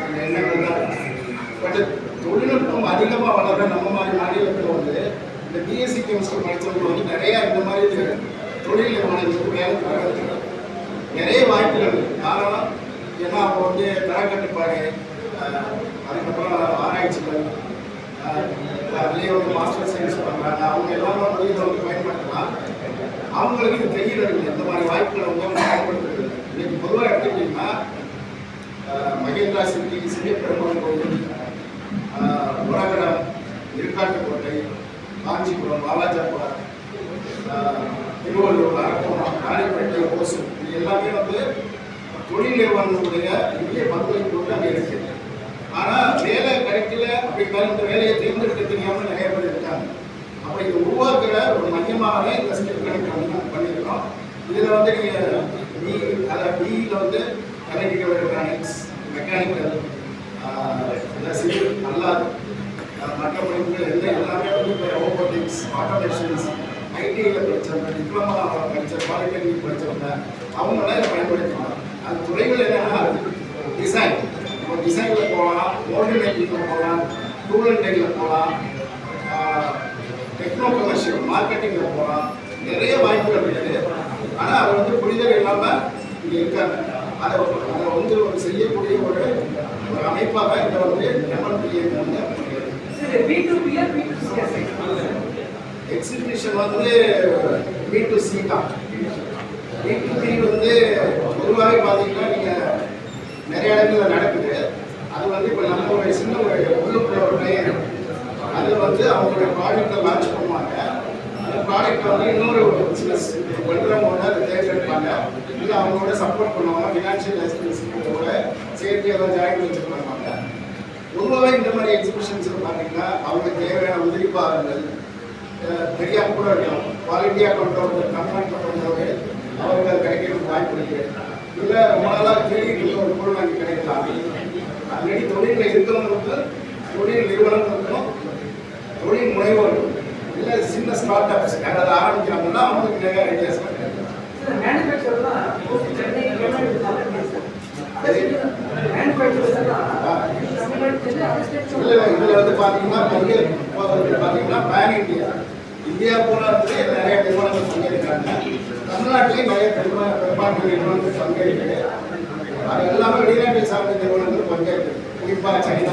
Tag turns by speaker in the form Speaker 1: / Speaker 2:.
Speaker 1: இந்த எண்ணங்கள் தான். பட் தொழில்நுட்பம் அதிகமாக வளர்ற நம்ம மாதிரி மாநிலத்தில் வந்து இந்த பிஎஸ்சி கெமிஸ்ட்ரி படித்தவங்க வந்து நிறையா இந்த மாதிரி தொழில் நிறுவனங்களுக்கு வேலைக்கு வர்றது நிறைய வாய்ப்புகள் இருக்குது. காரணம் ஏன்னா அவங்க வந்து தரக்கட்டுப்பாடு, அதுக்கப்புறம் ஆராய்ச்சிகள், அதுலேயே வந்து மாஸ்டர் சயின்ஸ் பண்ணுறாங்க. அவங்க எல்லாமே வந்து இதை வந்து பயன்படுத்தலாம். அவங்களுக்கு இது தெரியறது இந்த மாதிரி வாய்ப்புகளை வந்து பயன்படுத்துறது. இன்னைக்கு பொதுவாக எடுத்துக்கிட்டிங்கன்னா மகேந்திரா சிட்டி, சிங்கப்பெருமாள் கோவில், உரகடம், இருக்காட்டுக்கோட்டை, காஞ்சிபுரம், வாலாஜாபாத், திருவள்ளூர், அரக்கோணம், ராணிப்பேட்டை, ஓசூர், இது எல்லாமே வந்து தொழில் நிறுவனங்களுடைய பெரிய பங்களிப்பு வந்து அங்கே இருக்குது. ஆனால் வேலை கிடைக்கல அப்படின்னா இந்த வேலையை தேர்ந்தெடுக்க தெரியாமல் நிறைய பேர் இருக்காங்க. அப்போ இதை உருவாக்குற ஒரு மையமாக இந்த ஸ்கில் கணக்கு வந்து நாங்கள் பண்ணியிருக்கோம். இதில் வந்து நீங்கள் பிஇயில் வந்து எலக்ட்ரிக்கல் எலக்ட்ரானிக்ஸ், மெக்கானிக்கல், சிவில் அல்லாது மற்ற படிப்புகள் எல்லாமே வந்து இப்போ ரோபோட்டிக்ஸ், ஆட்டோமேஷன்ஸ், ஐடியில் படித்தவங்க, டிப்ளமா படித்த, பாலிடெக்னிக் படித்தவங்க அவங்களாம் இதை பயன்படுத்தலாம். அது துறைகள் என்னென்னா டிசைன், இப்போ டிசைனில் போகலாம், மோல்டு மேக்கிங்கில் போகலாம், டூல் அண்ட் டையில் போகலாம், டெக்னோ கமர்ஷியல் மார்க்கெட்டிங்கில் போகலாம். நிறைய வாய்ப்புகள் இருக்குது. ஆனால் அது வந்து புரிதல் இல்லாமல் இங்கே இருக்காங்க. அதை வந்து ஒரு செய்யக்கூடிய ஒரு அமைப்பாக இதை வந்து எம்என்பிஏ வந்து எக்ஸிபிஷன் வந்து B2C தான். B2B வந்து பொதுவாகவே பார்த்தீங்கன்னா நீங்கள் நிறைய இடங்களில் நடக்குது. அது வந்து இப்போ நம்ம ஒரு சின்ன ஒரு உள்ளுக்குள்ள ஒரு பிளேயர் அது வந்து அவங்களுடைய ப்ராடக்டை லான்ச் பண்ணுவாங்க. அந்த ப்ராடக்டை வந்து இன்னொரு பிஸ்னஸ் பண்ணுறவங்களோட அதை தேர்ந்தெடுப்பாங்க. இல்லை அவங்களோட சப்போர்ட் பண்ணுவாங்க. ஃபினான்ஷியல் ரெஸ்பான்சிபிலிட்டியோட சேர்த்து ஏதாவது ஜாயின் வச்சு பண்ணுவாங்க. பொதுவாகவே இந்த மாதிரி எக்ஸிபிஷன்ஸில் பார்த்தீங்கன்னா அவங்களுக்கு தேவையான உதிரிப்பாகங்கள் தெரியாம கூட இருக்கலாம். குவாலிட்டியாக கொண்டவங்க, கம்பெனி கொண்டவங்க அவர்கள் கிடைக்கிறதுக்கு வாய்ப்பு இருக்குது. இல்லை ரொம்ப நாளாக தேடிட்டு ஒரு பொருள் அங்கே கிடைக்கலாம். ஆல்ரெடி தொழிலில் இருக்கிறவங்களுக்கு, தொழில் நிறுவனங்களுக்கும், தொழில் முனைவோர்கள் இல்லை சின்ன ஸ்டார்ட் அப்ஸ் யாராவது ஆரம்பிக்கிறாங்கன்னா அவங்களுக்கு நிறைய ஐடியாஸ் இதில் வந்து பார்த்தீங்கன்னா பார்த்தீங்கன்னா பேன் இந்தியா போல நிறைய நிறுவனங்கள் பங்கேற்கிறாங்க. தமிழ்நாட்டிலேயும் நிறைய பெரும்பான்மை நிறுவனங்கள் பங்கேற்குது. அது எல்லாமே வெளிநாட்டை சார்ந்த நிறுவனங்கள் பங்கேற்குது. குறிப்பாக சைனா,